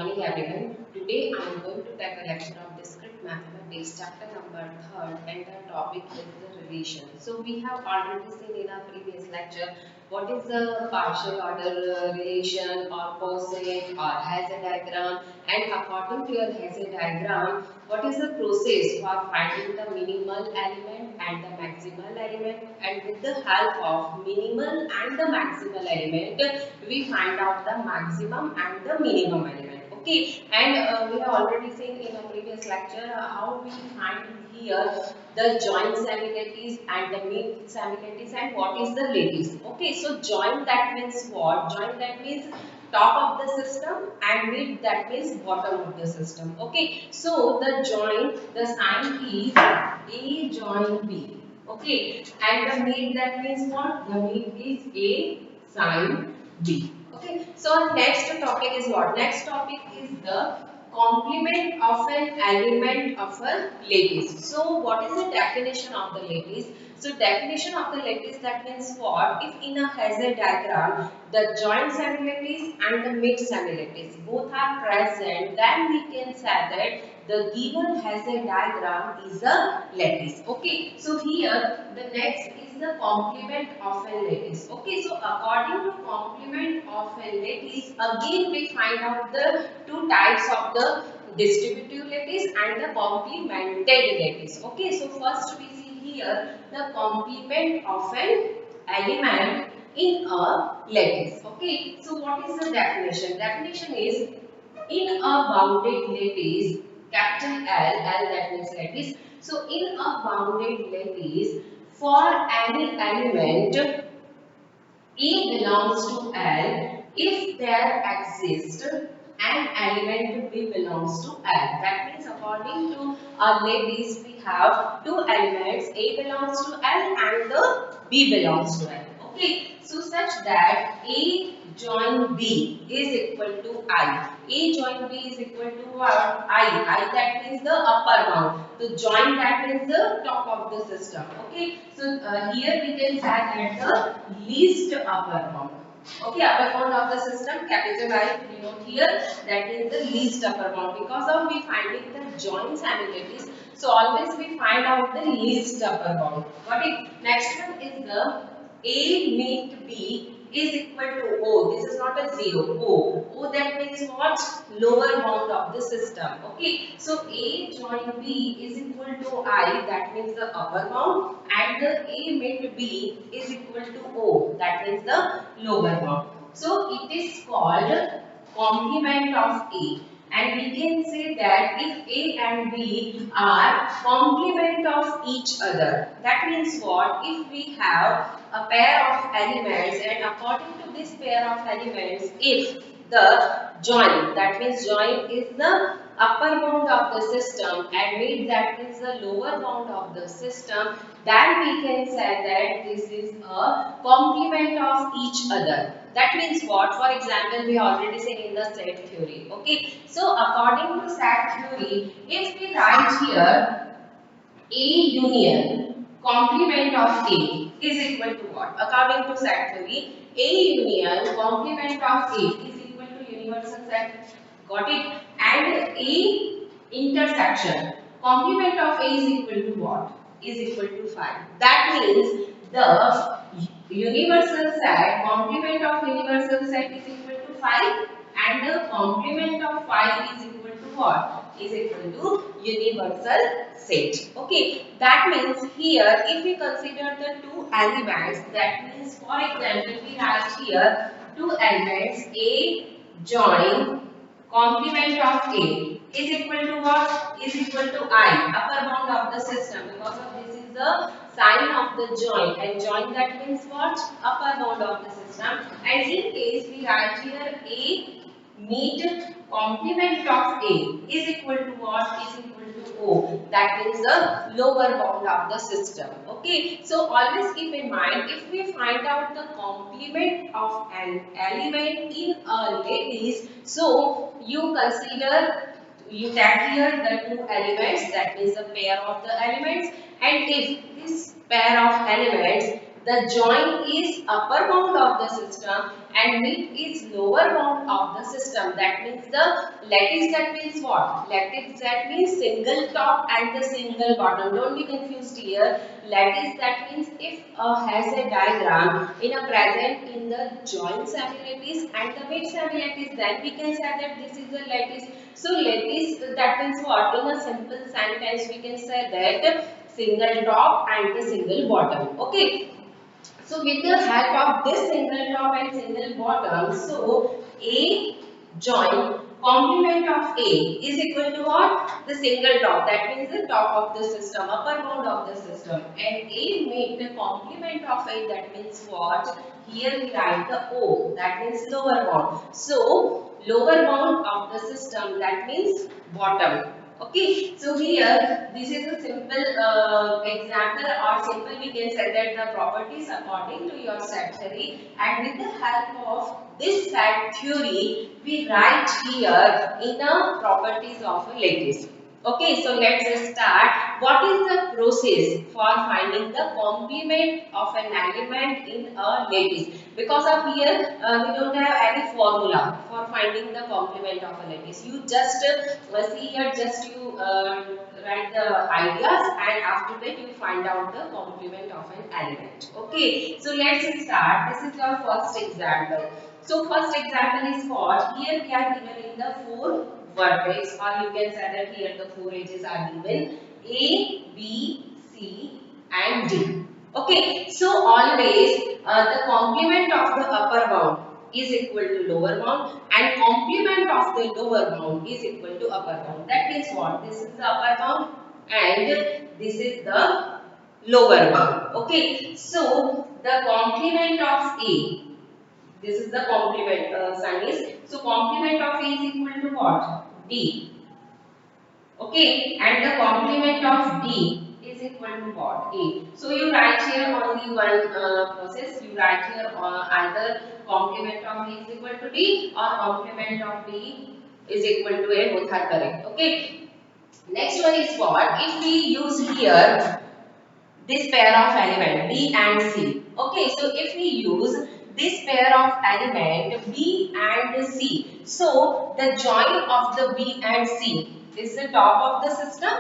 morning everyone. Today I am going to take a lecture of discrete mathematics chapter number 3rd and the topic is the relation. So we have already seen in our previous lecture what is the partial order relation or coset or Hasse diagram, and according to your Hasse diagram what is the process for finding the minimal element and the maximal element, and with the help of minimal and the maximal element we find out the maximum and the minimum element. Okay, and we have already seen in a previous lecture how we find here the joint similarities and the mid similarities and what is the lattice. Okay, so joint that means what? Joint that means top of the system and mid that means bottom of the system. Okay, so the joint, the sign is A join B. Okay, and the mid that means what? The mid is A sin B. Okay, so next topic is what? Next topic is the complement of an element of a lattice. So what is the definition of the lattice? So definition of the lattice that means what? If in a Hasse diagram the joint similarities and the mid similarities both are present, then we can say that the given Hasse diagram is a lattice. Okay, so here the next is the complement of a lattice. Okay, so according to complement of a lattice, again we find out the two types of the distributive lattice and the complemented lattice. Okay, so first we see here the complement of an element in a lattice. Okay, so what is the definition? Definition is in a bounded lattice, capital L that means lattice. So in a bounded lattice, for any element A belongs to L if there exists an element B belongs to L. That means according to our lattice we have two elements, A belongs to L and the B belongs to L. Okay, so such that A join B is equal to I. A join B is equal to what? I that means the upper bound. So join that means the top of the system. Okay, so here we can say that the least upper bound. Okay, upper bound of the system, capital I denote here, that is the least upper bound. Because of we finding the joint similarities, so always we find out the least upper bound. Got it? Next one is the A meet B is equal to O. This is not a zero. O. O that means what? Lower bound of the system. Okay. So A join B is equal to I. That means the upper bound. And the A meet B is equal to O. That means the lower bound. So it is called complement of A. And we can say that if A and B are complement of each other, that means what? If we have a pair of elements and according to this pair of elements, if the join, that means join is the upper bound of the system and mid that means the lower bound of the system, then we can say that this is a complement of each other. That means what? For example, we already seen in the set theory. Okay. So according to set theory, if we write here A union complement of A is equal to what? According to set theory, A union complement of A is equal to universal set. Got it? And A intersection complement of A is equal to what? Is equal to 5. That means the universal set, complement of universal set is equal to 5 and the complement of 5 is equal to what? Is equal to universal set. Okay, that means here if we consider the two elements, that means for example we have here two elements A join complement of A is equal to what? Is equal to I, upper bound of the system, because of this is the sign of the joint, and joint that means what? Upper bound of the system. And in case we write here A meet complement of A is equal to what? Is equal to O. That is the lower bound of the system. Okay. So always keep in mind, if we find out the complement of an element in a lattice, so you consider, you take here the two elements, that means the pair of the elements, and if this pair of elements The join is upper bound of the system and mid is lower bound of the system. That means the lattice, that means what? Lattice, that means single top and the single bottom. Don't be confused here. Lattice, that means if has a diagram in a present in the join semi-lattice and the mid semi-lattice, then we can say that this is a lattice. So lattice, that means what? In a simple sentence we can say that single top and the single bottom. Okay. So with the help of this single top and single bottom, so A join complement of A is equal to what? The single top. That means the top of the system, upper bound of the system. And A make the complement of A. That means what? Here we write the O. That means lower bound. So lower bound of the system. That means bottom. Okay, so here this is a simple example, or simple we can say that the properties according to your set theory, and with the help of this set theory we write here in the properties of a lattice. Okay, so let's start. What is the process for finding the complement of an element in a lattice? Because of here we don't have any formula for finding the complement of a lattice. You just see here, just you write the ideas and after that you find out the complement of an element. Okay, so let's start. This is your first example. So first example is what? Here we are given in the four vertex, or you can say that here the four edges are given A, B, C and D. Okay, so always the complement of the upper bound is equal to lower bound and complement of the lower bound is equal to upper bound. That means what? This is the upper bound and this is the lower bound. Okay, so the complement of A, this is the complement sign is, so complement of A is equal to what? D. Okay, and the complement of D is equal to what? A. So you write here only one process. You write here either complement of A is equal to D or complement of D is equal to A. Both are correct. Okay. Next one is what? If we use here this pair of element B and C. Okay, so if we use this pair of element B and C, so the join of the B and C is the top of the system.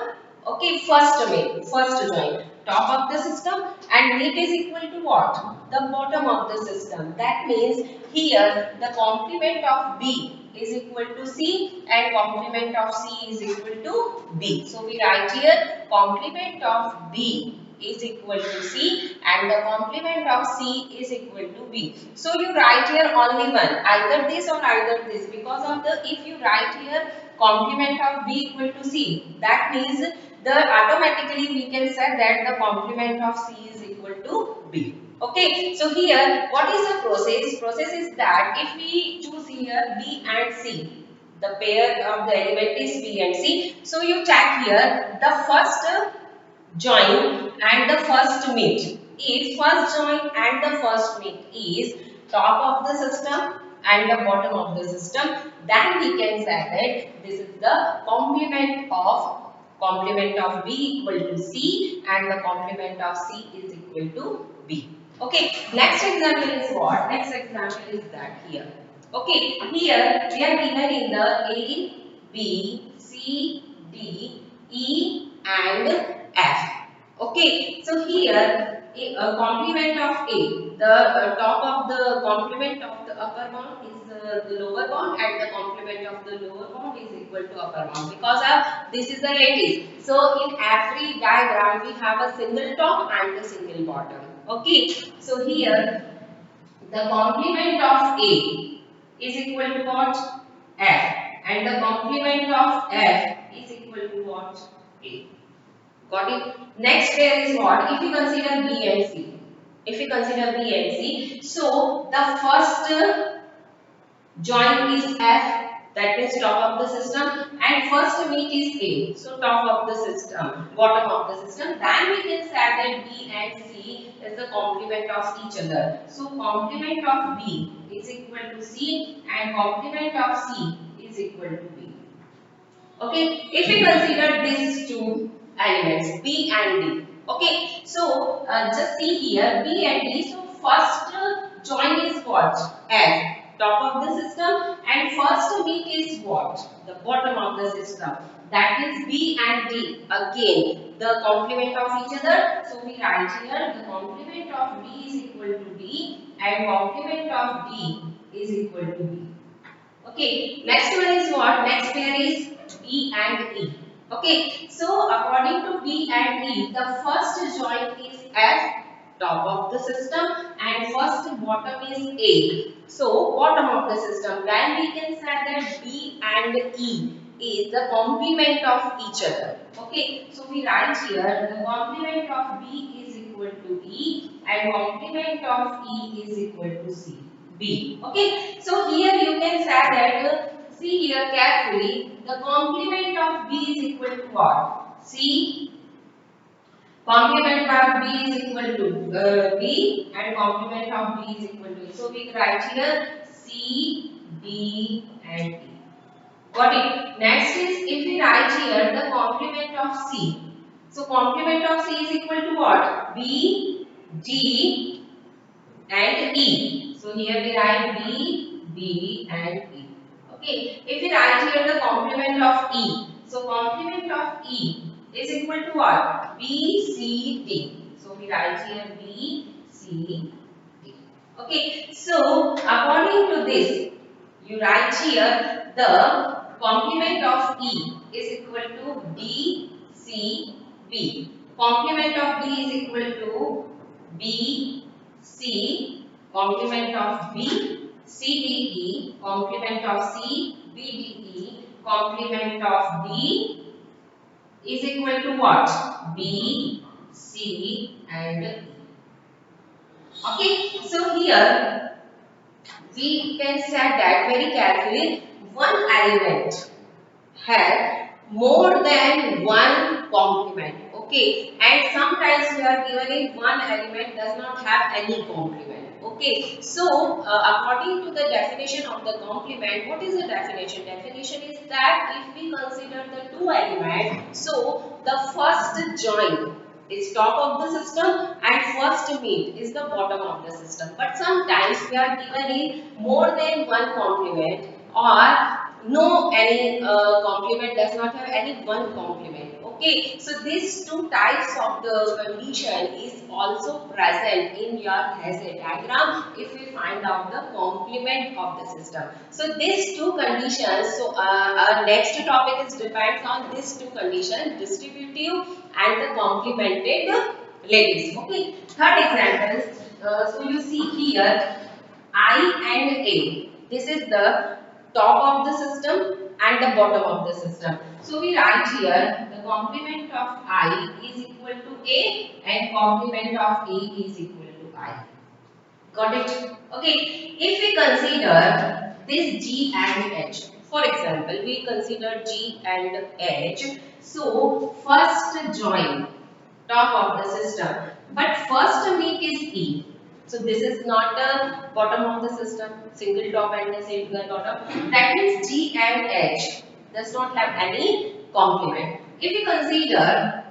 Okay, first join, top of the system, and mid is equal to what? The bottom of the system. That means here the complement of B is equal to C and complement of C is equal to B. So we write here complement of B is equal to C and the complement of C is equal to B. So you write here only one, either this or either this, because of the, if you write here complement of B equal to C, that means the automatically we can say that the complement of C is equal to B. Okay, so here what is the process? Process is that if we choose here B and C, the pair of the element is B and C, so you check here the first join and the first meet. If first join and the first meet is top of the system and the bottom of the system, then we can say that this is the complement of B equal to C and the complement of C is equal to B. Okay, next example is what? Next example is that here. Okay, here we are given in the A, B, C, D, E and F. Okay, so here a complement of A, the top of the complement of the upper bound is the lower bound and the complement of the lower bound is equal to upper bound, because of this is the lattice. So in every diagram we have a single top and a single bottom. Okay, so here the complement of A is equal to what? F, and the complement of F is equal to what? A. Got it? Next pair is what? If you consider B and C. If you consider B and C, so the first join is F, that means top of the system, and first meet is A, so top of the system, bottom of the system. Then we can say that B and C is the complement of each other. So complement of B is equal to C and complement of C is equal to B. Okay, if we consider these two elements B and D, Okay, so just see here B and D. So first join is what? F, top of the system, and first meet is what? The bottom of the system. That is B and D. Again, the complement of each other. So we write here the complement of B is equal to D and complement of D is equal to B. Okay, next one is what? Next pair is B and E. Okay, so according to B and E, the first joint is F, top of the system, and first bottom is A. So bottom of the system, then we can say that B and E is the complement of each other. Okay, so we write here the complement of B is equal to E and complement of E is equal to C. B. Okay, so here you can say that see here carefully, the complement of B is equal to what? C. Complement of B is equal to B and complement of B is equal to E. So we write here C, D and E. Got it? Next is if we write here the complement of C. So complement of C is equal to what? B, D and E. So here we write B, D and E. Okay. If we write here the complement of E. So complement of E is equal to what? B, C, D. So we write here B, C, D. Okay. So according to this, you write here the complement of E is equal to D, C, B. Complement of D is equal to B, C, complement of B, CDE, complement of C, BDE, complement of D is equal to what? B, C and E. Okay, so here we can say that very carefully, one element have more than one complement. Okay, and sometimes we are given in one element does not have any complement. Okay, so according to the definition of the complement, what is the definition? Definition is that if we consider the two elements, so the first join is top of the system and first meet is the bottom of the system. But sometimes we are given in more than one complement or no any complement does not have any one complement. Okay, so these two types of the condition is also present in your Hasse diagram if we find out the complement of the system. So these two conditions, so our next topic is depends on these two conditions, distributive and the complemented lattice. Okay, third example, so you see here I and A. This is the top of the system and the bottom of the system. So we write here the complement of I is equal to A and complement of A is equal to I. Got it? Okay. If we consider this G and H, for example, we consider G and H. So first join top of the system, but first meet is E. So this is not the bottom of the system, single top and the single bottom. That means G and H does not have any complement. If we consider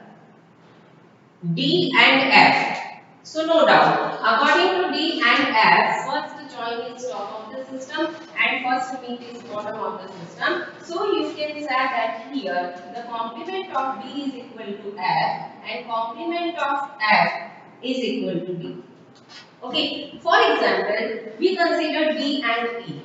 D and F, so no doubt, according to D and F, first join is top of the system and first meet is bottom of the system. So you can say that here the complement of D is equal to F and complement of F is equal to D. Okay, for example, we consider D and E.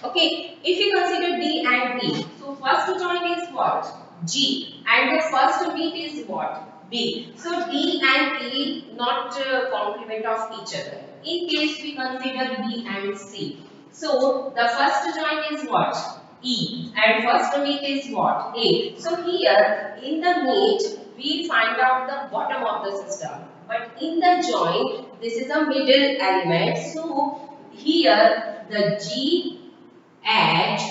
Okay, if you consider D and E, so first join is what? G and the first meet is what? B. So D and E not complement of each other. In case we consider B and C, so the first join is what? E and first meet is what? A. So here in the meet we find out the bottom of the system, but in the join this is a middle element. So here the G, H,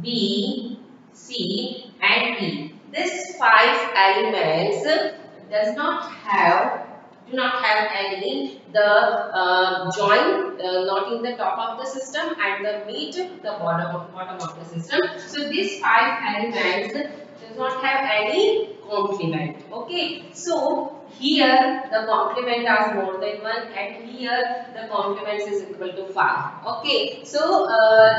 B, C and E. These five elements do not have any the join not in the top of the system and the meet the bottom of the system. So these five elements does not have any complement. Okay, so here the complement are more than one, and here the complements is equal to 5. Okay, so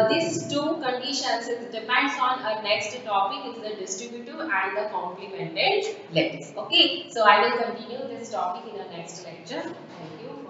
these two conditions it depends on our next topic is the distributive and the complemented lattice. Okay, so I will continue this topic in our next lecture. Thank you.